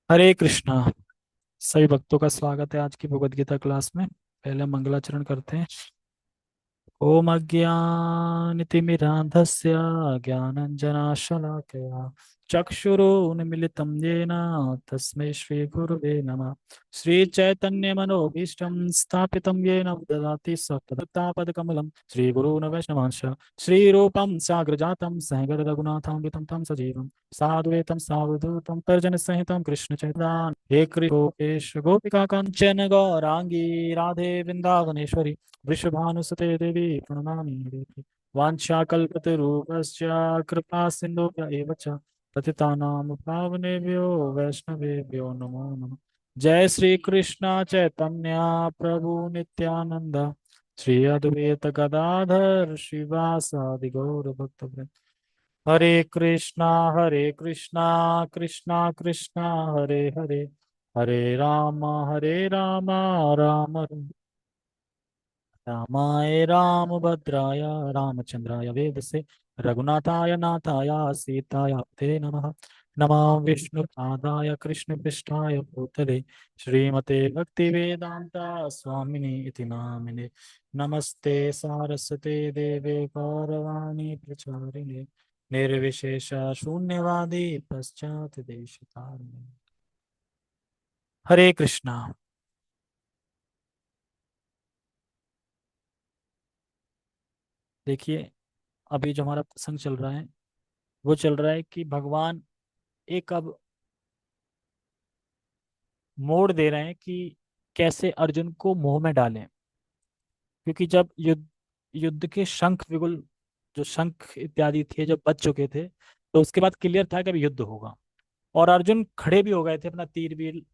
हरे कृष्णा। सभी भक्तों का स्वागत है आज की भगवद गीता क्लास में। पहले मंगलाचरण करते हैं। ओम अज्ञानतिमिरान्धस्य ज्ञानञ्जनशलाकया चक्षुरुन्मिलितं येन तस्मै श्रीगुरवे नमः। श्रीचैतन्यमनोभीष्टं स्थापितं येन ददाति स्वपदतापदकमलं श्रीगुरून् वैष्णवांश श्रीरूपं साग्रजातं सहगणरघुनाथान्वितं तं सजीवं साद्वैतं सावधूतं तर्जनसहितं कृष्णचैतन्य हे कृष्ण गोपिका काञ्चन गौराङ्गी राधे वृन्दावनेश्वरी वृषभानुसुते देवी प्रणमामि देवी। वाञ्छाकल्पतरुभ्यश्च कृपा सिन्धुभ्य एव च पतितानां पावनेभ्यो वैष्णवेभ्यो नमो नमः। जय श्री कृष्ण चैतन्य प्रभु नित्यानंद श्री अद्वैत गदाधर श्रीवासादि गौर भक्तवृंद। हरे कृष्णा कृष्णा कृष्णा हरे हरे हरे राम राम राम रामाय रामभद्राय रामचंद्राय वेदसे रघुनाथाय नाथाय सीताय ते नमः। नमः विष्णुपादाय कृष्णपृष्ठाय भूतले श्रीमते भक्तिवेदांता स्वामिने इति नामिने। नमस्ते सारस्वते देवे गौरवाणी प्रचारिणे निर्विशेष शून्यवादी पश्चात देशतारिणे। हरे कृष्णा। देखिए, अभी जो हमारा प्रसंग चल रहा है वो चल रहा है कि भगवान एक अब मोड़ दे रहे हैं कि कैसे अर्जुन को मोह में डालें। क्योंकि जब युद्ध के शंख विगुल, जो शंख इत्यादि थे, जब बच चुके थे, तो उसके बाद क्लियर था कि अब युद्ध होगा। और अर्जुन खड़े भी हो गए थे, अपना तीर वीर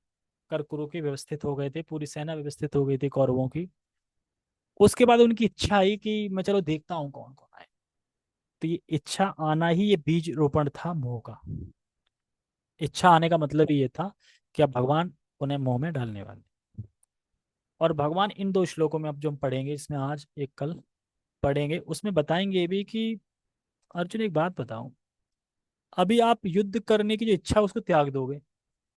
कर कुरु के व्यवस्थित हो गए थे, पूरी सेना व्यवस्थित हो गई थी कौरवों की। उसके बाद उनकी इच्छा आई कि मैं चलो देखता हूँ कौन कौन आए। तो ये इच्छा आना ही ये बीज रोपण था मोह का। इच्छा आने का मतलब ही ये था कि अब भगवान उन्हें मोह में डालने वाले। और भगवान इन दो श्लोकों में अब जो हम पढ़ेंगे, इसमें आज एक कल पढ़ेंगे, उसमें बताएंगे ये भी कि अर्जुन एक बात बताओ, अभी आप युद्ध करने की जो इच्छा है उसको त्याग दोगे,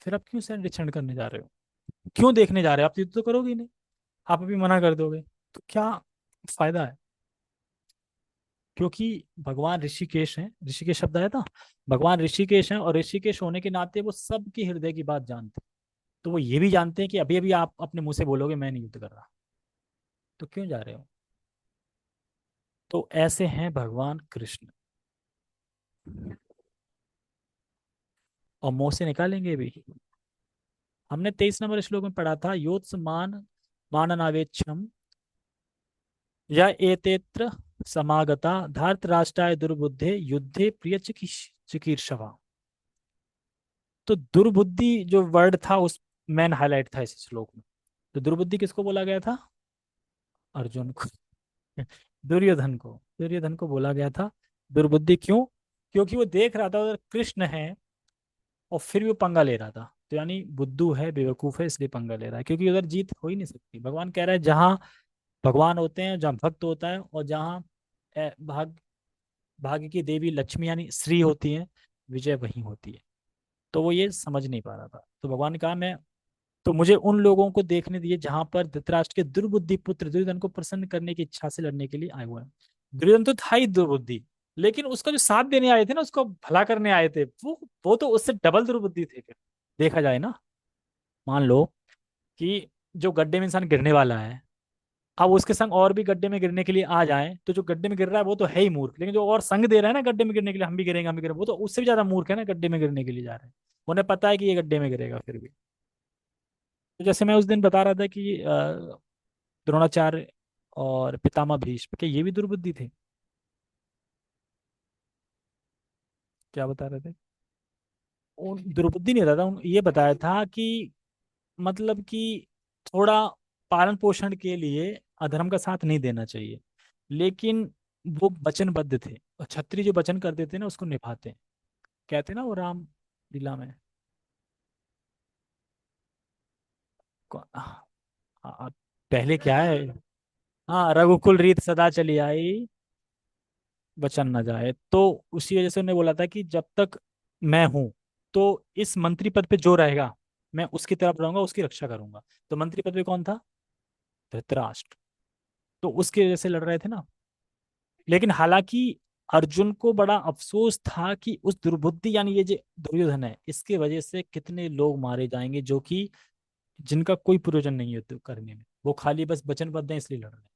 फिर आप क्यों संरक्षण करने जा रहे हो? क्यों देखने जा रहे हो? आप तो युद्ध तो करोगे ही नहीं। आप अभी मना कर दोगे तो क्या फायदा है? क्योंकि भगवान ऋषिकेश हैं, ऋषिकेश शब्द आया था। भगवान ऋषिकेश हैं और ऋषिकेश होने के नाते वो सबके हृदय की बात जानते हैं। तो वो ये भी जानते हैं कि अभी अभी आप अपने मुंह से बोलोगे मैं नहीं युद्ध कर रहा, तो क्यों जा रहे हो? तो ऐसे हैं भगवान कृष्ण। और मुंह से निकालेंगे भी। हमने 23 नंबर श्लोक में पढ़ा था, योत्समान माननावेक्षम या एतेत्र समागता धार्तराष्ट्राय दुर्बुद्धे युद्धे प्रिय चिकीर्षवा। तो दुर्बुद्धि जो वर्ड था उस मेन हाईलाइट था इस श्लोक में। तो दुर्बुद्धि किसको बोला गया था? अर्जुन को। दुर्योधन को बोला गया था दुर्बुद्धि। क्यों? क्योंकि वो देख रहा था उधर कृष्ण है और फिर भी वो पंगा ले रहा था। तो यानी बुद्धू है, बेवकूफ है, इसलिए पंगा ले रहा है, क्योंकि उधर जीत हो ही नहीं सकती। भगवान कह रहा है जहाँ भगवान होते हैं, जहाँ भक्त होता है, और जहाँ भाग भाग्य की देवी लक्ष्मी यानी श्री होती है, विजय वहीं होती है। तो वो ये समझ नहीं पा रहा था। तो भगवान ने कहा मैं, तो मुझे उन लोगों को देखने दिए जहां पर धृतराष्ट्र के दुर्बुद्धि पुत्र दुर्योधन को प्रसन्न करने की इच्छा से लड़ने के लिए आए हुए हैं। दुर्योधन तो था ही दुर्बुद्धि, लेकिन उसका जो साथ देने आए थे ना, उसको भला करने आए थे, वो तो उससे डबल दुर्बुद्धि थे फिर। देखा जाए ना, मान लो कि जो गड्ढे में इंसान गिरने वाला है, अब उसके संग और भी गड्ढे में गिरने के लिए आ जाए, तो जो गड्ढे में गिर रहा है वो तो है ही मूर्ख, लेकिन जो और संग दे रहा है ना गड्ढे में गिरने के लिए, हम भी गिरेंगे हम भी गिरेंगे, वो तो उससे भी ज्यादा मूर्ख है ना, गड्ढे में गिरने के लिए जा रहे हैं। उन्हें पता है कि ये गड्ढे में गिरेगा फिर भी। तो जैसे मैं उस दिन बता रहा था कि द्रोणाचार्य और पितामह भीष्म के ये भी दुर्बुद्धि थे। क्या बता रहे थे? उन दुर्बुद्धि नहीं था, ये बताया था कि मतलब कि थोड़ा पालन पोषण के लिए अधर्म का साथ नहीं देना चाहिए, लेकिन वो वचनबद्ध थे, और क्षत्रिय जो वचन कर देते हैं ना उसको निभाते हैं। कहते हैं ना वो राम लीला में। हाँ, पहले क्या है? हाँ, रघुकुल रीत सदा चली आई, वचन न जाए। तो उसी वजह से उन्होंने बोला था कि जब तक मैं हूं, तो इस मंत्री पद पे जो रहेगा मैं उसकी तरफ रहूंगा, उसकी रक्षा करूंगा। तो मंत्री पद पे कौन था? धृतराष्ट्र। तो उसकी वजह से लड़ रहे थे ना। लेकिन हालांकि अर्जुन को बड़ा अफसोस था कि उस दुर्बुद्धि, यानी ये जो दुर्योधन है, इसके वजह से कितने लोग मारे जाएंगे जो कि जिनका कोई प्रयोजन नहीं है युद्ध करने में, वो खाली बस वचनबद्ध है इसलिए लड़ रहे हैं।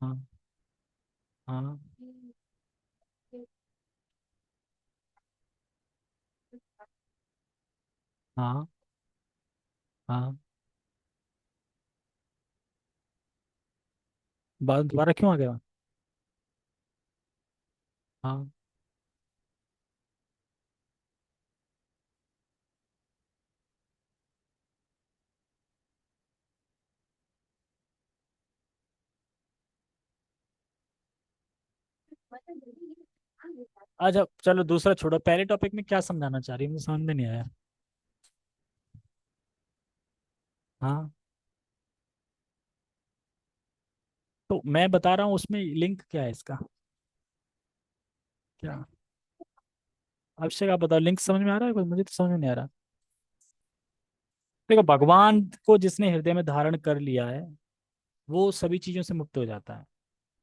हाँ। हाँ। हाँ। हाँ। बात दोबारा क्यों आ गया? हाँ। अच्छा चलो दूसरा छोड़ो, पहले टॉपिक में क्या समझाना चाह रही है, मुझे समझ में नहीं आया। हाँ। तो मैं बता रहा हूँ उसमें लिंक क्या है इसका। क्या? अभिषेक आप बताओ, लिंक समझ में आ रहा है कोई? मुझे तो समझ में नहीं आ रहा। देखो, भगवान को जिसने हृदय में धारण कर लिया है वो सभी चीजों से मुक्त हो जाता है।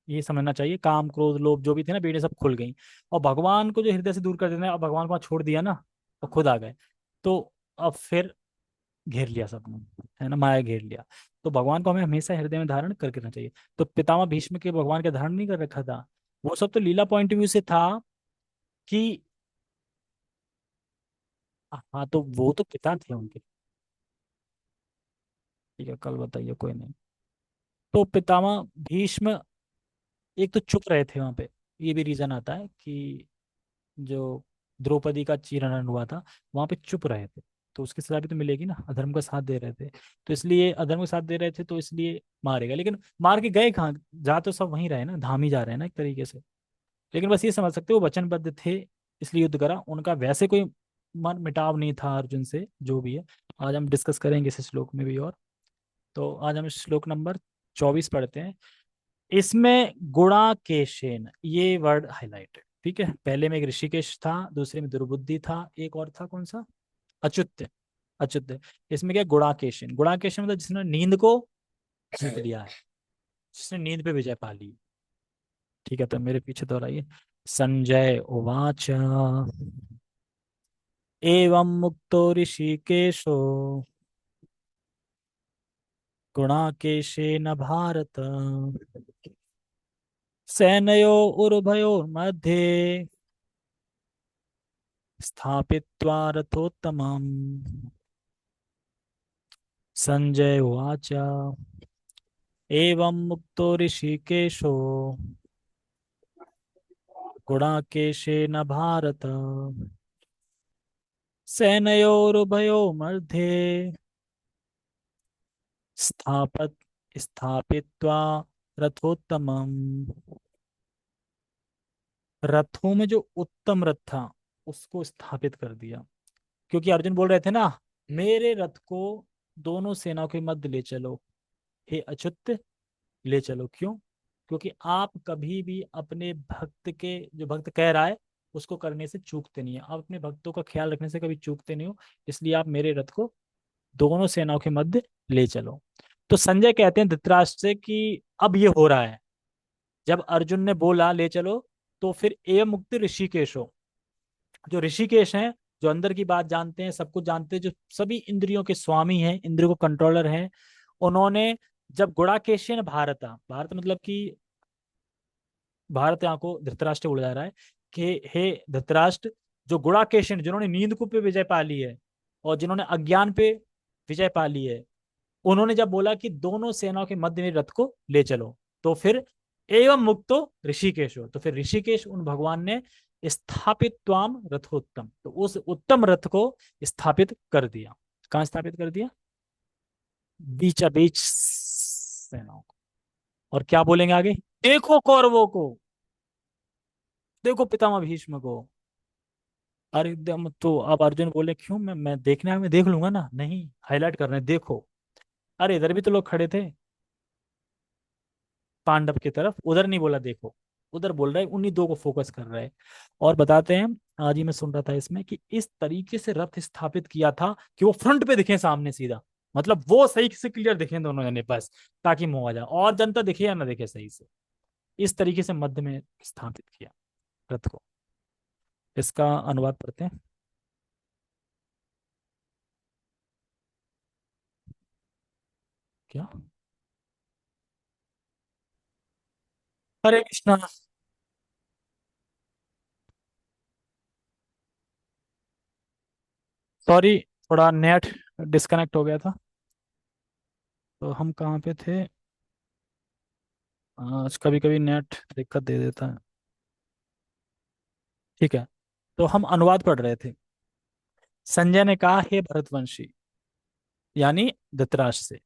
ये समझना चाहिए, काम क्रोध लोभ जो भी थे ना बेड़े सब खुल गई। और भगवान को जो हृदय से दूर कर देना है, अब भगवान को वहाँ छोड़ दिया ना, और खुद आ गए। तो अब फिर घेर लिया सबने, है ना, माया घेर लिया। तो भगवान को हमें हमेशा हृदय में धारण करके रखना चाहिए। तो पितामह भीष्म के भगवान के धारण नहीं कर रखा था, वो सब तो लीला पॉइंट ऑफ व्यू से था कि, हाँ तो वो तो पिता थे उनके। ठीक है, कल बताइए, कोई नहीं। तो पितामह भीष्म एक तो चुप रहे थे वहां पे। ये भी रीजन आता है कि जो द्रौपदी का चीरहरण हुआ था, वहां पे चुप रहे थे। तो उसकी सजा भी तो मिलेगी ना, अधर्म का साथ दे रहे थे। तो इसलिए अधर्म का साथ दे रहे थे तो इसलिए मारेगा। लेकिन मार के गए कहाँ? जा तो सब वहीं रहे ना, धाम ही जा रहे हैं ना एक तरीके से। लेकिन बस ये समझ सकते हो वो वचनबद्ध थे, इसलिए युद्ध करा। उनका वैसे कोई मन मिटाव नहीं था अर्जुन से, जो भी है। आज हम डिस्कस करेंगे इस श्लोक में भी। और तो आज हम श्लोक नंबर 24 पढ़ते हैं। इसमें गुणाकेशेन ये वर्ड हाईलाइट है। ठीक है, पहले में एक ऋषिकेश था, दूसरे में दुर्बुद्धि था, एक और था कौन सा? अच्युत। अच्युत। इसमें क्या गुणाकेशन? गुणाकेशन मतलब जिसने नींद को जीत लिया है, जिसने नींद पे विजय पा ली। ठीक है, तो मेरे पीछे दोहराइए। संजय उवाच एवं मुक्तो ऋषिकेशो गुणाकेशेन भारत सेनयो उर्भयोर्मध्ये स्थापित्वा रथोत्तमम्। संजय उवाच एवं मुक्तो ऋषिकेशो गुणाकेशेन भारत सेनयोरुभयो मध्ये स्थापत स्थापित्वा रथोत्तमम्। रथों में जो उत्तम रथ था उसको स्थापित कर दिया। क्योंकि अर्जुन बोल रहे थे ना, मेरे रथ को दोनों सेनाओं के मध्य ले चलो, हे अच्युत ले चलो। क्यों? क्योंकि आप कभी भी अपने भक्त के, जो भक्त कह रहा है उसको करने से चूकते नहीं है, आप अपने भक्तों का ख्याल रखने से कभी चूकते नहीं हो। इसलिए आप मेरे रथ को दोनों सेनाओं के मध्य ले चलो। तो संजय कहते हैं धृतराष्ट्र से कि अब ये हो रहा है। जब अर्जुन ने बोला ले चलो, तो फिर एवं मुक्त ऋषिकेश हो, जो ऋषिकेश हैं, जो अंदर की बात जानते हैं, सब कुछ जानते हैं, जो सभी इंद्रियों के स्वामी हैं, इंद्रियों को कंट्रोलर हैं, उन्होंने जब गुड़ाकेशियन भारत, भारत मतलब कि भारत यहाँ को धृतराष्ट्र बोला जा रहा है, कि हे धृतराष्ट्र, जो गुड़ाकेशन जिन्होंने नींद को पे विजय पा ली है और जिन्होंने अज्ञान पे विजय पा ली है, उन्होंने जब बोला कि दोनों सेनाओं के मध्य में रथ को ले चलो, तो फिर एवं मुक्तो ऋषिकेश हो, तो फिर ऋषिकेश उन भगवान ने स्थापित त्वाम रथोत्तम, तो उस उत्तम रथ को स्थापित कर दिया। कहाँ स्थापित कर दिया? बीचा बीच सेनाओं को। और क्या बोलेंगे आगे? देखो कौरवों को, देखो पितामह भीष्म को, अरे एकदम, तो अब अर्जुन बोले क्यों, मैं देखने आया, मैं देख लूंगा ना, नहीं हाईलाइट कर रहे हैं देखो। अरे इधर भी तो लोग खड़े थे पांडव की तरफ, उधर नहीं बोला देखो, उधर बोल रहा है, उन्हीं दो को फोकस कर रहा है। और बताते हैं, आज ही मैं सुन रहा था इसमें कि इस तरीके से रथ स्थापित किया था कि वो फ्रंट पे दिखे सामने सीधा, मतलब वो सही से क्लियर दिखे दोनों जने बस, ताकि मुंह आ जाए, और जनता दिखे या ना दिखे सही से। इस तरीके से मध्य में स्थापित किया रथ को। इसका अनुवाद पढ़ते हैं क्या। हरे कृष्णा। सॉरी, थोड़ा नेट डिस्कनेक्ट हो गया था। तो हम कहाँ पे थे। आज कभी कभी नेट दिक्कत दे देता है। ठीक है, तो हम अनुवाद पढ़ रहे थे। संजय ने कहा, हे भरतवंशी, यानी धृतराष्ट्र से,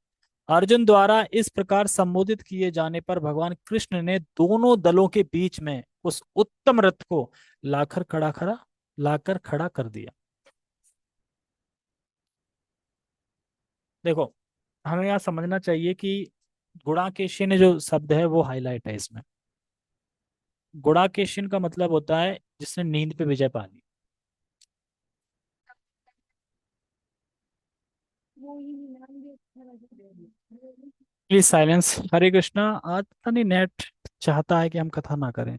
अर्जुन द्वारा इस प्रकार संबोधित किए जाने पर भगवान कृष्ण ने दोनों दलों के बीच में उस उत्तम रथ को लाकर खड़ा कर दिया। देखो, हमें यहाँ समझना चाहिए कि गुणाकेशी ने जो शब्द है वो हाईलाइट है इसमें। गुणाकेशन का मतलब होता है जिसने नींद पे विजय पा ली। Please silence. हरे कृष्णा। आज पता नहीं नेट चाहता है कि हम कथा ना करें,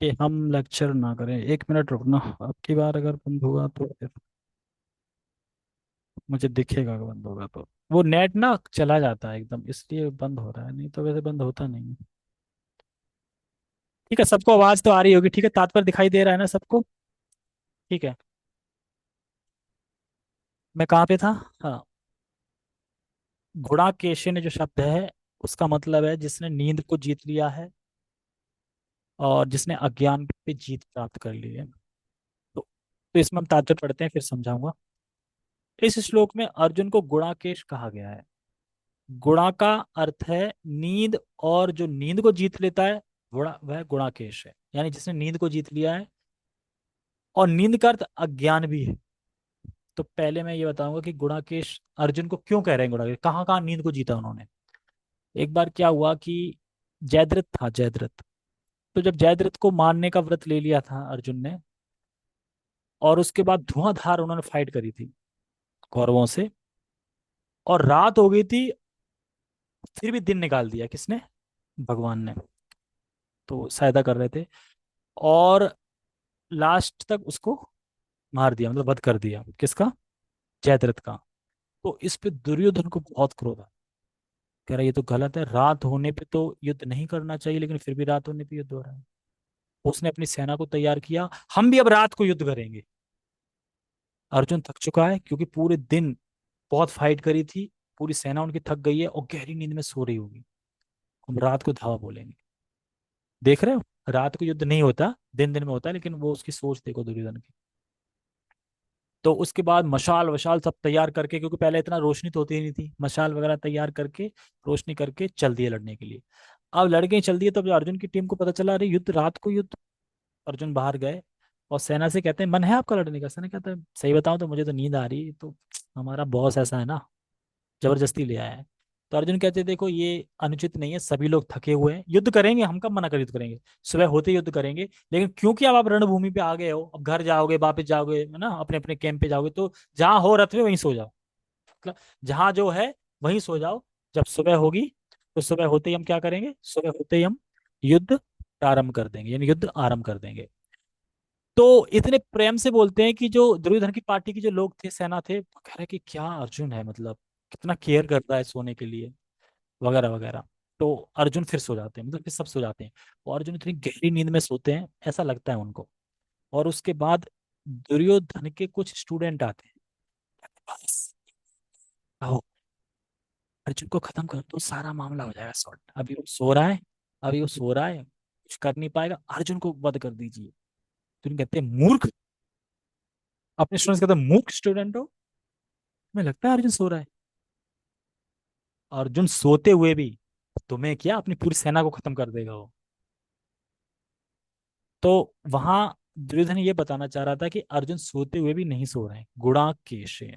कि हम लेक्चर ना करें। एक मिनट रुकना, अब की बार अगर बंद होगा तो फिर मुझे दिखेगा अगर बंद होगा तो। वो नेट ना चला जाता है एकदम, इसलिए बंद हो रहा है, नहीं तो वैसे बंद होता नहीं है। ठीक है, सबको आवाज तो आ रही होगी, ठीक है, तात्पर्य दिखाई दे रहा है ना सबको। ठीक है, मैं कहाँ पे था। हाँ, गुणाकेशन जो शब्द है उसका मतलब है जिसने नींद को जीत लिया है, और जिसने अज्ञान पे जीत प्राप्त कर ली है। तो इसमें हम तात्पर्य पढ़ते हैं, फिर समझाऊंगा। इस श्लोक में अर्जुन को गुणाकेश कहा गया है। गुणा का अर्थ है नींद, और जो नींद को जीत लेता है गुणा, वह गुणाकेश है, यानी जिसने नींद को जीत लिया है। और नींद का अर्थ अज्ञान भी है। तो पहले मैं ये बताऊंगा कि गुणाकेश अर्जुन को क्यों कह रहे हैं गुणाकेश, कहाँ कहाँ नींद को जीता उन्होंने। एक बार क्या हुआ कि जयद्रथ था, जयद्रथ। तो जब जयद्रथ को मारने का व्रत ले लिया था अर्जुन ने, और उसके बाद धुआंधार उन्होंने फाइट करी थी कौरवों से, और रात हो गई थी, फिर भी दिन निकाल दिया किसने, भगवान ने। तो सहायता कर रहे थे, और लास्ट तक उसको मार दिया, मतलब वध कर दिया किसका, जयद्रथ का। तो इस पे दुर्योधन को बहुत क्रोध आया, कह रहा ये तो गलत है, रात होने पे तो युद्ध नहीं करना चाहिए, लेकिन फिर भी रात होने पे युद्ध हो रहा है। उसने अपनी सेना को तैयार किया, हम भी अब रात को युद्ध करेंगे। अर्जुन थक चुका है क्योंकि पूरे दिन बहुत फाइट करी थी, पूरी सेना उनकी थक गई है और गहरी नींद में सो रही होगी। हम रात को धावा बोलेंगे। देख रहे हो, रात को युद्ध नहीं होता, दिन दिन में होता है, लेकिन वो उसकी सोच देखो दुर्योधन की। तो उसके बाद मशाल वशाल सब तैयार करके, क्योंकि पहले इतना रोशनी तो होती ही नहीं थी, मशाल वगैरह तैयार करके रोशनी करके चल दिए लड़ने के लिए। अब लड़के चल दिए, तब जो अर्जुन की टीम को पता चला, अरे युद्ध रात को युद्ध। अर्जुन बाहर गए और सेना से कहते हैं, मन है आपका लड़ने का। सेना कहता है, सही बताऊं तो मुझे तो नींद आ रही है, तो हमारा बॉस ऐसा है ना, जबरदस्ती ले आया है। तो अर्जुन कहते देखो ये अनुचित नहीं है, सभी लोग थके हुए हैं, युद्ध करेंगे, हम कब मना कर युद्ध करेंगे, सुबह होते ही युद्ध करेंगे। लेकिन क्योंकि अब आप रणभूमि पे आ गए हो, अब घर जाओगे, वापस जाओगे, है ना, अपने अपने कैंप पे जाओगे, तो जहां हो रथ में वहीं सो जाओ, मतलब जहां जो है वहीं सो जाओ। जब सुबह होगी तो सुबह होते ही हम क्या करेंगे, सुबह होते ही हम युद्ध प्रारंभ कर देंगे, यानी युद्ध आरंभ कर देंगे। तो इतने प्रेम से बोलते हैं कि जो दुर्योधन की पार्टी के जो लोग थे, सेना थे, वो कह रहे कि क्या अर्जुन है, मतलब कितना केयर करता है सोने के लिए, वगैरह वगैरह। तो अर्जुन फिर सो जाते हैं, मतलब फिर सब सो जाते हैं, और अर्जुन इतनी गहरी नींद में सोते हैं ऐसा लगता है उनको। और उसके बाद दुर्योधन के कुछ स्टूडेंट आते हैं, बस आओ, अर्जुन को खत्म कर दो, सारा मामला हो जाएगा सॉर्ट। अभी वो सो रहा है, अभी वो सो रहा है, कुछ कर नहीं पाएगा, अर्जुन को वध कर दीजिए। तो कहते हैं मूर्ख, अपने स्टूडेंट्स कहते हैं मूर्ख स्टूडेंट हो, तुम्हें लगता है अर्जुन सो रहा है। अर्जुन सोते हुए भी तुम्हें क्या, अपनी पूरी सेना को खत्म कर देगा वो। तो वहां दुर्योधन ये बताना चाह रहा था कि अर्जुन सोते हुए भी नहीं सो रहे हैं, गुणाकेश है।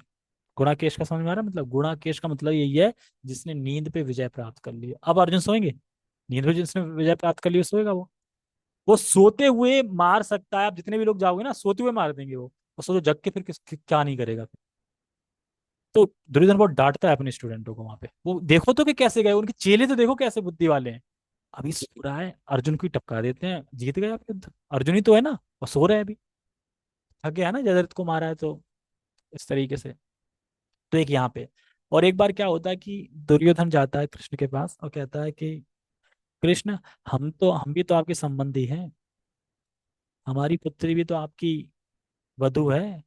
गुणाकेश का समझ में आ रहा है? मतलब गुणाकेश का मतलब यही है, जिसने नींद पे विजय प्राप्त कर ली। अब अर्जुन सोएंगे? नींद पे जिसने विजय प्राप्त कर लिया सोएगा वो सोते हुए मार सकता है। आप जितने भी लोग जाओगे ना, सोते हुए मार देंगे वो। और सोचो जग के फिर क्या नहीं करेगा फिर। तो दुर्योधन बहुत डांटता है अपने स्टूडेंटों को वहां पे। वो देखो तो कि कैसे गए, उनके चेले तो देखो कैसे बुद्धि वाले हैं। अभी सो रहा है, अर्जुन को ही टपका देते हैं, जीत गए आप युद्ध। अर्जुन ही तो है ना, और सो रहा है अभी। थक गया है ना, जयद्रथ को मारा है तो। इस तरीके से। तो एक यहाँ पे। और एक बार क्या होता है कि दुर्योधन जाता है कृष्ण के पास और कहता है कि कृष्ण, हम भी तो आपके संबंधी हैं। हमारी पुत्री भी तो आपकी वधू है।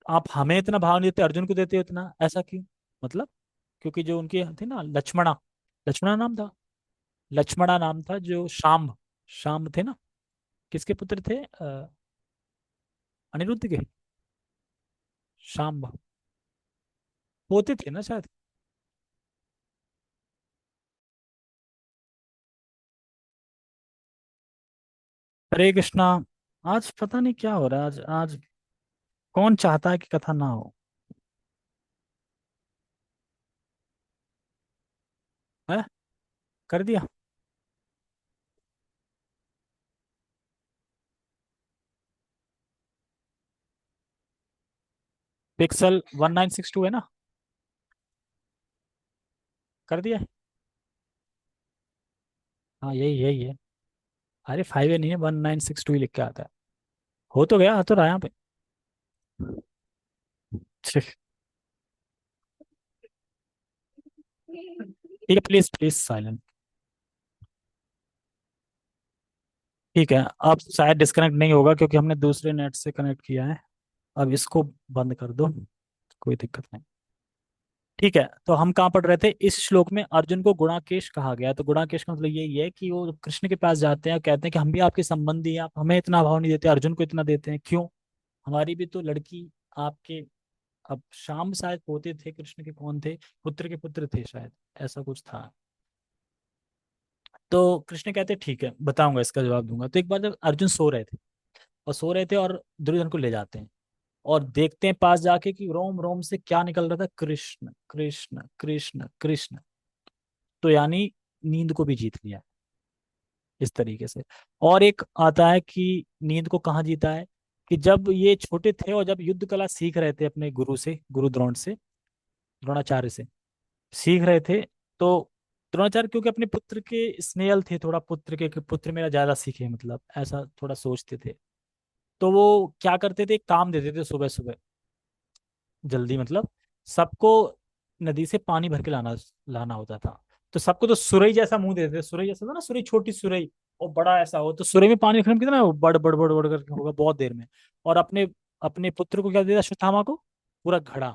आप हमें इतना भाव नहीं देते, अर्जुन को देते हो इतना, ऐसा क्यों? मतलब, क्योंकि जो उनके थे ना लक्ष्मणा, लक्ष्मणा नाम था। लक्ष्मणा नाम था, जो शाम्ब, शाम्ब थे ना। किसके पुत्र थे? अनिरुद्ध के। शाम्ब पोते थे ना शायद। हरे कृष्णा। आज पता नहीं क्या हो रहा है, आज आज कौन चाहता है कि कथा ना हो? है? कर दिया। पिक्सल 1962 है ना? कर दिया है? हाँ, यही यही है। अरे 5 नहीं है, 1962 ही लिख के आता है। हो तो गया, आ तो रहा है यहाँ पे। ठीक है, प्लीज प्लीज साइलेंट। ठीक है। अब शायद डिस्कनेक्ट नहीं होगा क्योंकि हमने दूसरे नेट से कनेक्ट किया है। अब इसको बंद कर दो, कोई दिक्कत नहीं। ठीक है, तो हम कहाँ पढ़ रहे थे? इस श्लोक में अर्जुन को गुणाकेश कहा गया है। तो गुणाकेश का मतलब यही है कि वो कृष्ण के पास जाते हैं और कहते हैं कि हम भी आपके संबंधी हैं, आप हमें इतना भाव नहीं देते, अर्जुन को इतना देते हैं क्यों? हमारी भी तो लड़की आपके। अब शाम शायद पोते थे कृष्ण के, कौन थे? पुत्र के पुत्र थे शायद, ऐसा कुछ था। तो कृष्ण कहते ठीक है, बताऊंगा, इसका जवाब दूंगा। तो एक बार जब अर्जुन सो रहे थे, और सो रहे थे और दुर्योधन को ले जाते हैं, और देखते हैं पास जाके कि रोम रोम से क्या निकल रहा था, कृष्ण कृष्ण कृष्ण कृष्ण। तो यानी नींद को भी जीत लिया इस तरीके से। और एक आता है कि नींद को कहाँ जीता है, कि जब ये छोटे थे और जब युद्ध कला सीख रहे थे अपने गुरु से, गुरु द्रोण से, द्रोणाचार्य से सीख रहे थे। तो द्रोणाचार्य क्योंकि अपने पुत्र के स्नेहल थे थोड़ा, पुत्र के कि पुत्र मेरा ज्यादा सीखे, मतलब ऐसा थोड़ा सोचते थे। तो वो क्या करते थे, एक काम देते थे सुबह सुबह, जल्दी मतलब, सबको नदी से पानी भर के लाना लाना होता था। तो सबको तो सुरई जैसा मुंह देते थे, सुरई जैसा था ना, सुरई छोटी सुरई, और बड़ा ऐसा हो, तो सुरई में पानी रखने में कितना वो बड़ बड़ बड़ बड़ करके होगा बहुत देर में। और अपने अपने पुत्र को क्या दिया, अश्वत्थामा को पूरा घड़ा,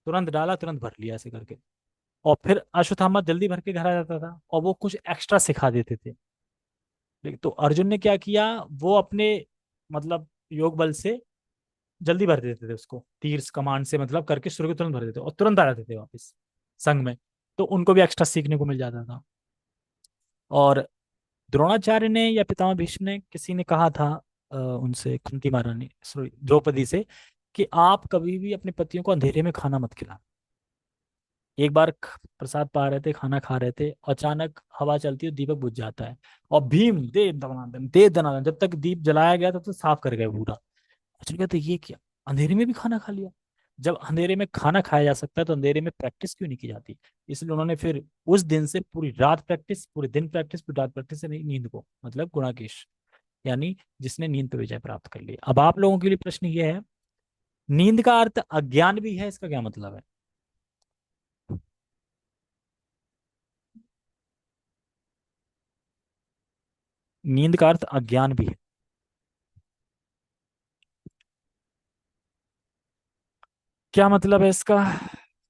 तुरंत डाला तुरंत भर लिया ऐसे करके। और फिर अश्वत्थामा जल्दी भर के घर आ जाता था, और वो कुछ एक्स्ट्रा सिखा देते थे। लेकिन तो अर्जुन ने क्या किया, वो अपने मतलब योग बल से जल्दी भर देते थे उसको, तीर कमान से मतलब करके सूर्य को तुरंत भर देते और तुरंत आ जाते थे वापस संग में। तो उनको भी एक्स्ट्रा सीखने को मिल जाता था। और द्रोणाचार्य ने या पितामह भीष्म ने, किसी ने कहा था उनसे, कुंती महारानी सॉरी द्रौपदी से, कि आप कभी भी अपने पतियों को अंधेरे में खाना मत खिलाना। एक बार प्रसाद पा रहे थे, खाना खा रहे थे, अचानक हवा चलती है, दीपक बुझ जाता है, और भीम दे दनादन, जब तक दीप जलाया गया तब तक साफ कर गए पूरा। अर्जुन कहते ये क्या, अंधेरे में भी खाना खा लिया? जब अंधेरे में खाना खाया जा सकता है तो अंधेरे में प्रैक्टिस क्यों नहीं की जाती? इसलिए उन्होंने फिर उस दिन से पूरी रात प्रैक्टिस, पूरे दिन प्रैक्टिस, पूरी रात प्रैक्टिस से नहीं, नींद को मतलब गुणाकेश, यानी जिसने नींद पे विजय प्राप्त कर ली। अब आप लोगों के लिए प्रश्न ये है, नींद का अर्थ अज्ञान भी है, इसका क्या मतलब है? नींद का अर्थ अज्ञान भी है, क्या मतलब है इसका?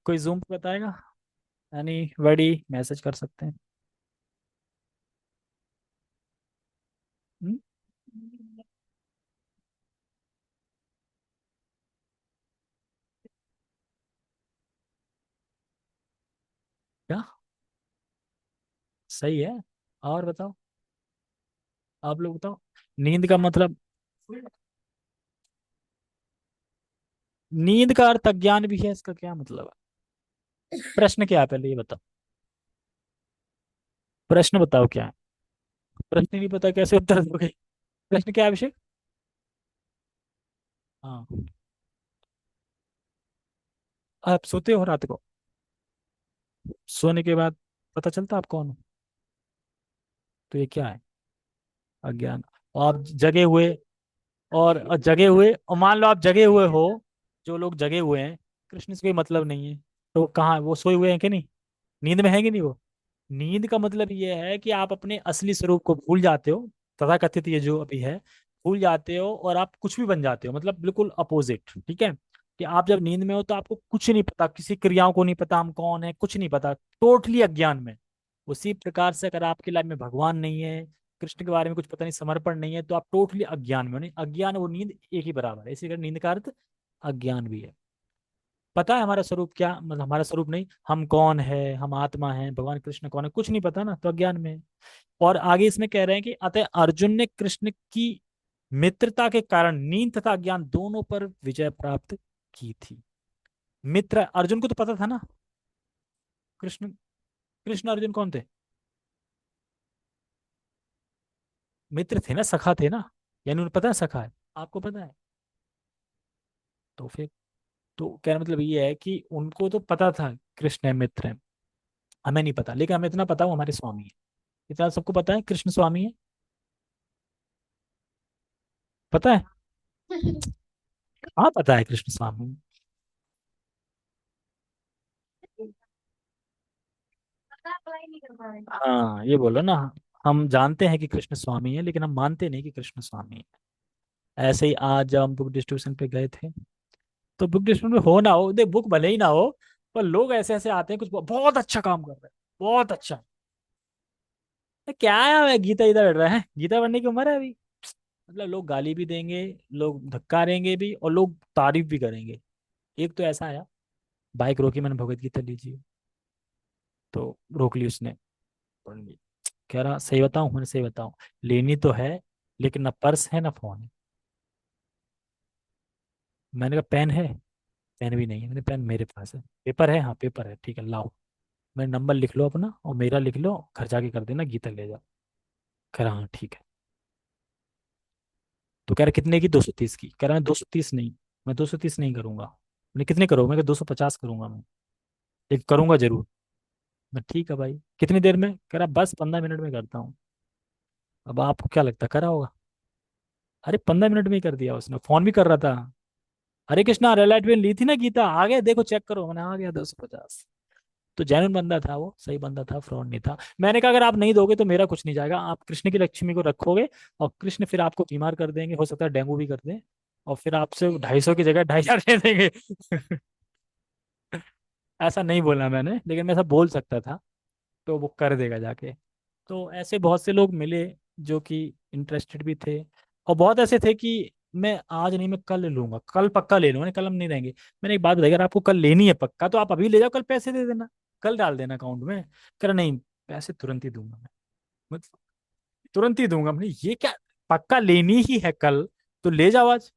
कोई जूम पे बताएगा? यानी वर्डी मैसेज कर सकते हैं। हम्म? क्या? सही है। और बताओ, आप लोग बताओ। नींद का मतलब? नींद का अर्थ अज्ञान भी है, इसका क्या मतलब है? प्रश्न क्या है पहले ये बताओ। प्रश्न बताओ क्या है। प्रश्न ही नहीं पता कैसे उत्तर दोगे। प्रश्न क्या है अभिषेक? हाँ। आप सोते हो रात को, सोने के बाद पता चलता आप कौन हो, तो ये क्या है? अज्ञान। और आप जगे हुए, और जगे हुए, और मान लो आप जगे हुए हो, जो लोग जगे हुए हैं, कृष्ण से कोई मतलब नहीं है, तो कहाँ वो सोए हुए हैं कि नहीं? नींद में है कि नहीं वो? नींद का मतलब ये है कि आप अपने असली स्वरूप को भूल जाते हो, तथा कथित ये जो अभी है, भूल जाते हो, और आप कुछ भी बन जाते हो, मतलब बिल्कुल अपोजिट, ठीक है। कि आप जब नींद में हो तो आपको कुछ नहीं पता, किसी क्रियाओं को नहीं पता, हम कौन है कुछ नहीं पता, टोटली अज्ञान में। उसी प्रकार से अगर आपकी लाइफ में भगवान नहीं है, कृष्ण के बारे में कुछ पता नहीं, समर्पण नहीं है, तो आप टोटली अज्ञान में हो। नहीं, अज्ञान और नींद एक ही बराबर है, इसी कारण नींद का अर्थ अज्ञान भी है। पता है हमारा स्वरूप क्या, मतलब हमारा स्वरूप नहीं, हम कौन है, हम आत्मा है, भगवान कृष्ण कौन है, कुछ नहीं पता ना, तो अज्ञान में है। और आगे इसमें कह रहे हैं कि अतः अर्जुन ने कृष्ण की मित्रता के कारण नींद तथा अज्ञान दोनों पर विजय प्राप्त की थी। मित्र, अर्जुन को तो पता था ना। कृष्ण, कृष्ण अर्जुन कौन थे? मित्र थे ना, सखा थे ना, यानी उन्हें पता है सखा है, आपको पता है, तो फिर, तो कहने का मतलब ये है कि उनको तो पता था कृष्ण है, मित्र है। हमें नहीं पता, लेकिन हमें इतना पता वो हमारे स्वामी है। इतना सबको पता है कृष्ण स्वामी है, पता है। हाँ पता है कृष्ण स्वामी। हाँ ये बोलो ना, हम जानते हैं कि कृष्ण स्वामी है, लेकिन हम मानते नहीं कि कृष्ण स्वामी है। ऐसे ही आज जब हम बुक डिस्ट्रीब्यूशन पे गए थे, तो बुक डिस्ट्रीब्यूशन में हो ना हो, देख बुक भले ही ना हो, पर लोग ऐसे ऐसे आते हैं, कुछ बहुत अच्छा काम कर रहे हैं, बहुत अच्छा। क्या है, गीता गीता पढ़ रहा है, गीता पढ़ने की उम्र है अभी? मतलब लोग गाली भी देंगे, लोग धक्कारेंगे भी, और लोग तारीफ भी करेंगे। एक तो ऐसा आया, बाइक रोकी, मैंने भगवत गीता लीजिए, तो रोक ली उसने, पढ़ ली। कह रहा सही बताऊं, मैंने सही बताऊं, लेनी तो है, लेकिन ना पर्स है ना फोन है। मैंने कहा पेन है? पेन भी नहीं है। मैंने, पेन मेरे पास है। पेपर है? हाँ पेपर है, ठीक है लाओ। मेरा नंबर लिख लो अपना, और मेरा लिख लो, घर जाके कर देना, गीता ले जाओ। कह रहा हाँ ठीक है। तो कह रहा कितने की? 230 की। कह रहा मैं 230 नहीं, मैं 230 नहीं करूंगा। मैंने कितने करोगे? मैं 250 करूंगा मैं, एक करूंगा जरूर। मैं ठीक है भाई, कितनी देर में? कह रहा बस 15 मिनट में करता हूँ। अब आपको क्या लगता करा होगा? अरे 15 मिनट में ही कर दिया उसने, फोन भी कर रहा था। हरे कृष्णा रेड लाइट में ली थी ना गीता, आ गए देखो चेक करो, मैंने आ गया 250। तो जैनुन बंदा था वो, सही बंदा था, फ्रॉड नहीं था। मैंने कहा अगर आप नहीं दोगे तो मेरा कुछ नहीं जाएगा, आप कृष्ण की लक्ष्मी को रखोगे, और कृष्ण फिर आपको बीमार कर देंगे, हो सकता है डेंगू भी कर दें, और फिर आपसे 250 की जगह 2,500 ले देंगे। ऐसा नहीं बोला मैंने, लेकिन मैं ऐसा बोल सकता था, तो वो कर देगा जाके। तो ऐसे बहुत से लोग मिले जो कि इंटरेस्टेड भी थे, और बहुत ऐसे थे कि मैं आज नहीं, मैं कल ले लूंगा, कल पक्का ले लूंगा, नहीं कल हम नहीं रहेंगे। मैंने एक बात बताई, अगर आपको कल लेनी है पक्का, तो आप अभी ले जाओ, कल पैसे दे देना, कल डाल देना अकाउंट में। कह रहा नहीं, पैसे तुरंत ही दूंगा मैं तुरंत ही दूंगा। मैंने ये क्या, पक्का लेनी ही है कल, तो ले जाओ आज।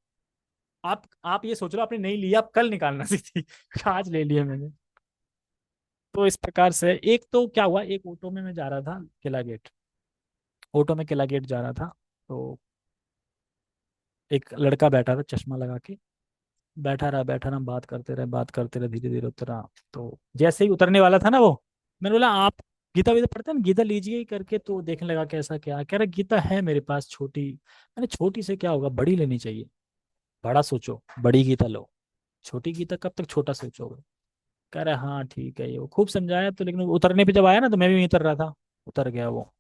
आप ये सोच लो, आपने नहीं लिया, आप कल निकालना सी थी। आज ले लिया मैंने। तो इस प्रकार से एक तो क्या हुआ, एक ऑटो में मैं जा रहा था किला गेट, ऑटो में किला गेट जा रहा था, तो एक लड़का बैठा था चश्मा लगा के, बैठा रहा, बात करते रहे, धीरे धीरे उतरा। तो जैसे ही उतरने वाला था ना वो, मैंने बोला आप गीता वीता पढ़ते हैं ना, गीता लीजिए ही करके, तो देखने लगा कैसा क्या, कह रहा गीता है मेरे पास छोटी। मैंने, छोटी से क्या होगा, बड़ी लेनी चाहिए, बड़ा सोचो, बड़ी गीता लो, छोटी गीता कब तक छोटा सोचोगे। कह रहा हाँ ठीक है, ये वो खूब समझाया, तो लेकिन वो उतरने पे जब आया ना, तो मैं भी वहीं उतर रहा था, उतर गया वो।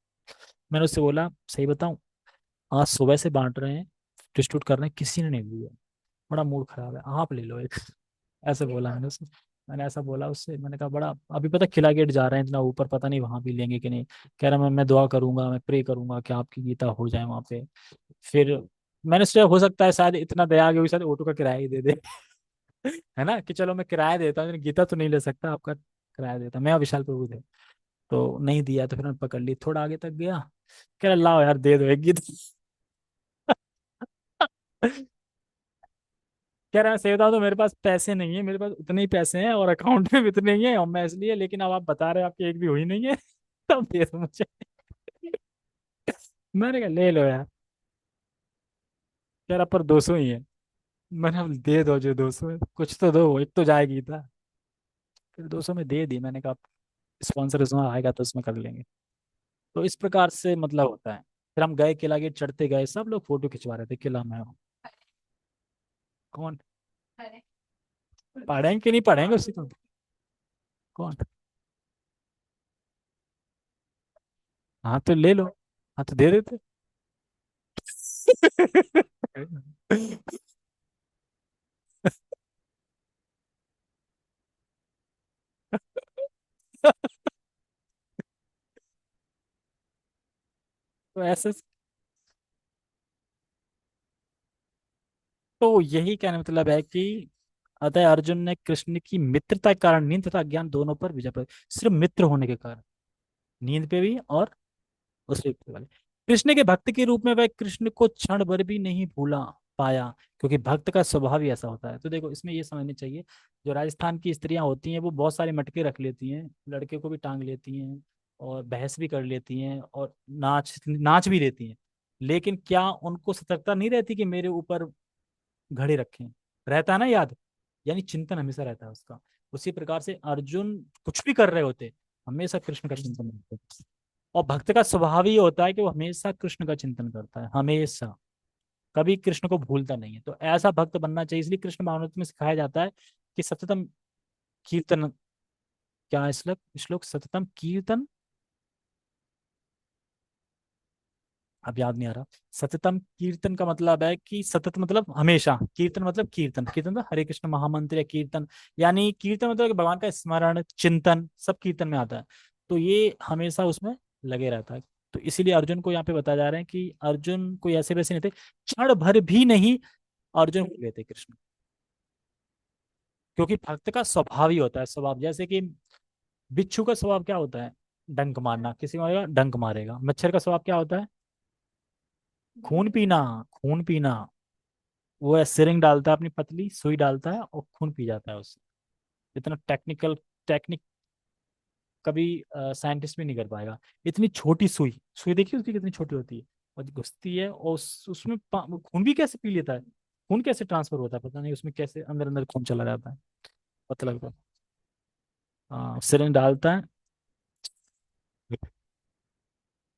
मैंने उससे बोला सही बताऊं, आज सुबह से बांट रहे हैं, डिस्ट्रीब्यूट कर रहे हैं, किसी ने नहीं लिया, बड़ा मूड खराब है, आप ले लो एक। ऐसे बोला मैंने उससे। मैंने ऐसा बोला उससे, मैंने कहा बड़ा, अभी पता किला गेट जा रहे हैं इतना ऊपर, पता नहीं वहां भी लेंगे कि नहीं। कह रहा मैं दुआ करूंगा, मैं प्रे करूंगा कि आपकी गीता हो जाए वहां पे। फिर मैंने सोचा हो सकता है शायद इतना दया आ गई, शायद ऑटो का किराया ही दे दे। है ना, कि चलो मैं किराया देता हूँ, गीता तो नहीं ले सकता, आपका किराया देता, मैं और विशाल प्रभु थे। तो नहीं दिया, तो फिर मैं पकड़ ली, थोड़ा आगे तक गया, कह रहा लाओ यार दे दो एक गीता। कह रहा है सही बताओ तो मेरे पास पैसे नहीं है, मेरे पास उतने ही पैसे हैं और अकाउंट में भी उतने ही है, और मैं इसलिए, लेकिन अब आप बता रहे हो आपकी एक भी हुई नहीं है। तब दे दो मुझे। मैंने कहा ले लो यार। कह रहा पर 200 ही है। मैंने अब दे दो, जो 200 है कुछ तो दो, एक तो जाएगी था। फिर 200 में दे दी, मैंने कहा स्पॉन्सर उसमें आएगा तो उसमें कर लेंगे। तो इस प्रकार से मतलब होता है। फिर हम गए किला गेट, चढ़ते गए, सब लोग फोटो खिंचवा रहे थे किला में। कौन? पढ़ेंगे कि नहीं पढ़ेंगे उसी को। कौन? हाँ तो ले लो। हाँ तो दे देते। तो ऐसे, तो यही कहने मतलब है कि अतः अर्जुन ने कृष्ण की मित्रता के कारण नींद तथा ज्ञान दोनों पर विजय पाई। सिर्फ मित्र होने के कारण, नींद पे भी और उस युक्त वाले। कृष्ण के भक्त के रूप में वह कृष्ण को क्षण भर भी नहीं भूला पाया, क्योंकि भक्त का स्वभाव ही ऐसा होता है। तो देखो इसमें ये समझनी चाहिए, जो राजस्थान की स्त्रियां होती हैं वो बहुत सारे मटके रख लेती हैं, लड़के को भी टांग लेती हैं, और बहस भी कर लेती हैं, और नाच नाच भी लेती हैं। लेकिन क्या उनको सतर्कता नहीं रहती कि मेरे ऊपर घड़े रखें? रहता है ना याद, यानी चिंतन हमेशा रहता है उसका। उसी प्रकार से अर्जुन कुछ भी कर रहे होते, हमेशा कृष्ण का चिंतन करते। और भक्त का स्वभाव ही होता है कि वो हमेशा कृष्ण का चिंतन करता है, हमेशा, कभी कृष्ण को भूलता नहीं है। तो ऐसा भक्त बनना चाहिए। इसलिए कृष्ण भावनामृत में सिखाया जाता है कि सततम कीर्तन, क्या है श्लोक, श्लोक सततम कीर्तन, अब याद नहीं आ रहा। सततम कीर्तन का मतलब है कि सतत मतलब हमेशा, कीर्तन मतलब कीर्तन, कीर्तन मतलब हरे कृष्ण महामंत्र या कीर्तन, यानी कीर्तन मतलब कि भगवान का स्मरण चिंतन सब कीर्तन में आता है। तो ये हमेशा उसमें लगे रहता है। तो इसीलिए अर्जुन को यहाँ पे बताया जा रहा है कि अर्जुन कोई ऐसे वैसे नहीं थे, क्षण भर भी नहीं अर्जुन भूल गए थे कृष्ण। क्योंकि भक्त का स्वभाव ही होता है, स्वभाव जैसे कि बिच्छू का स्वभाव क्या होता है? डंक मारना, किसी को मारेगा डंक मारेगा। मच्छर का स्वभाव क्या होता है? खून पीना, खून पीना। वो है सिरिंज डालता है, अपनी पतली सुई डालता है और खून पी जाता है उससे। इतना टेक्निकल, टेक्निक कभी साइंटिस्ट भी नहीं कर पाएगा। इतनी छोटी सुई, सुई देखिए उसकी कितनी छोटी होती है, और घुसती है, और उसमें वो खून भी कैसे पी लेता है, खून कैसे ट्रांसफर होता है पता नहीं, उसमें कैसे अंदर अंदर खून चला जाता है, पता लगता है। हाँ सिरिंज डालता है।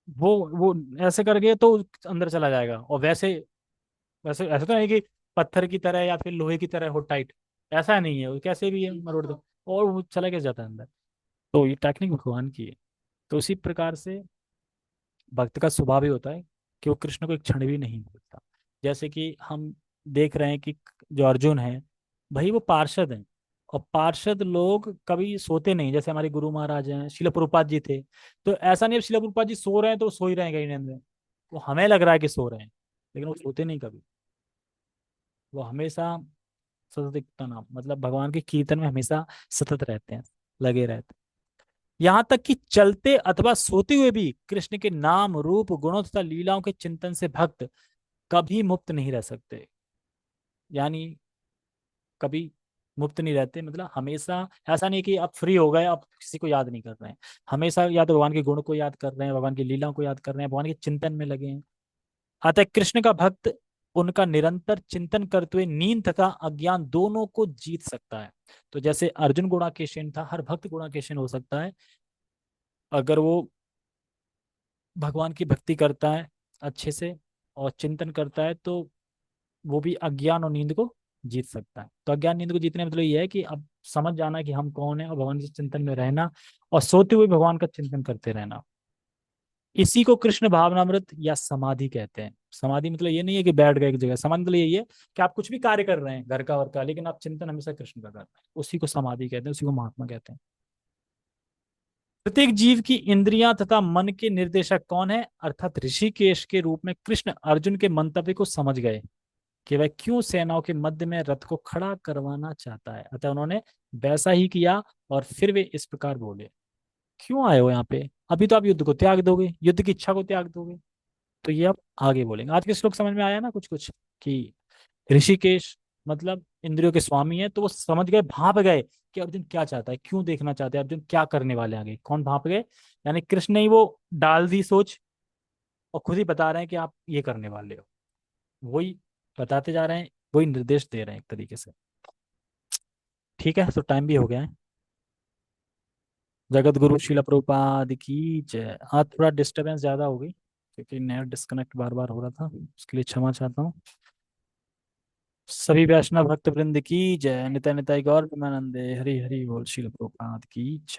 वो ऐसे करके तो अंदर चला जाएगा, और वैसे, वैसे ऐसा तो नहीं कि पत्थर की तरह या फिर लोहे की तरह हो टाइट, ऐसा नहीं है, वो कैसे भी है मरोड़ दो, और वो चला कैसे जाता है अंदर। तो ये टेक्निक भगवान की है। तो उसी प्रकार से भक्त का स्वभाव ही होता है कि वो कृष्ण को एक क्षण भी नहीं भूलता। जैसे कि हम देख रहे हैं कि जो अर्जुन है, भाई वो पार्षद हैं, और पार्षद लोग कभी सोते नहीं, जैसे हमारे गुरु महाराज हैं, शिला प्रभुपाद जी थे। तो ऐसा नहीं है शिला प्रभुपाद जी सो रहे हैं तो वो सो ही रहे हैं कहीं नींद में, वो हमें लग रहा है कि सो रहे हैं, लेकिन वो सोते नहीं कभी। वो हमेशा सतत नाम मतलब भगवान के कीर्तन में हमेशा सतत रहते हैं, लगे रहते हैं। यहाँ तक कि चलते अथवा सोते हुए भी कृष्ण के नाम रूप गुणों तथा लीलाओं के चिंतन से भक्त कभी मुक्त नहीं रह सकते। यानी कभी मुक्त नहीं रहते, मतलब हमेशा। ऐसा नहीं कि अब फ्री हो गए अब किसी को याद नहीं कर रहे हैं, हमेशा या तो भगवान के गुण को याद कर रहे हैं, भगवान की लीलाओं को याद कर रहे हैं, भगवान के चिंतन में लगे हैं। अतः कृष्ण का भक्त उनका निरंतर चिंतन करते हुए नींद तथा अज्ञान दोनों को जीत सकता है। तो जैसे अर्जुन गुणाकेशन था, हर भक्त गुणाकेशन हो सकता है अगर वो भगवान की भक्ति करता है अच्छे से और चिंतन करता है, तो वो भी अज्ञान और नींद को जीत सकता है। तो अज्ञान नींद को जीतने का मतलब ये है कि अब समझ जाना कि हम कौन है, और भगवान के चिंतन में रहना, और सोते हुए भगवान का चिंतन करते रहना। इसी को कृष्ण भावनामृत या समाधि कहते हैं। समाधि मतलब ये नहीं है कि बैठ गए एक जगह, समाधि मतलब यही है कि आप कुछ भी कार्य कर रहे हैं घर का वर का, लेकिन आप चिंतन हमेशा कृष्ण का कर रहे हैं, उसी को समाधि कहते हैं, उसी को महात्मा कहते हैं। प्रत्येक जीव की इंद्रियां तथा मन के निर्देशक कौन है, अर्थात ऋषिकेश के रूप में कृष्ण अर्जुन के मंतव्य को समझ गए कि वह क्यों सेनाओं के मध्य में रथ को खड़ा करवाना चाहता है, अतः उन्होंने वैसा ही किया। और फिर वे इस प्रकार बोले, क्यों आए हो यहाँ पे, अभी तो आप युद्ध को त्याग दोगे, युद्ध की इच्छा को त्याग दोगे। तो ये आप आगे बोलेंगे। आज के श्लोक समझ में आया ना कुछ कुछ, कि ऋषिकेश मतलब इंद्रियों के स्वामी है, तो वो समझ गए, भाप गए कि अर्जुन क्या चाहता है, क्यों देखना चाहते हैं, अर्जुन क्या करने वाले हैं आगे, कौन भाप गए, यानी कृष्ण ने ही वो डाल दी सोच, और खुद ही बता रहे हैं कि आप ये करने वाले हो। वही बताते जा रहे हैं, वही निर्देश दे रहे हैं एक तरीके से। ठीक है, तो टाइम भी हो गया है। जगत गुरु शिला प्रभुपाद की जय। आज थोड़ा डिस्टरबेंस ज्यादा हो गई क्योंकि नेट डिस्कनेक्ट बार बार हो रहा था, उसके लिए क्षमा चाहता हूँ। सभी वैष्णव भक्त वृंद की जय। निताय निताय गौर प्रेमानंदे, हरि हरि बोल। शिल प्रभुपाद की जय।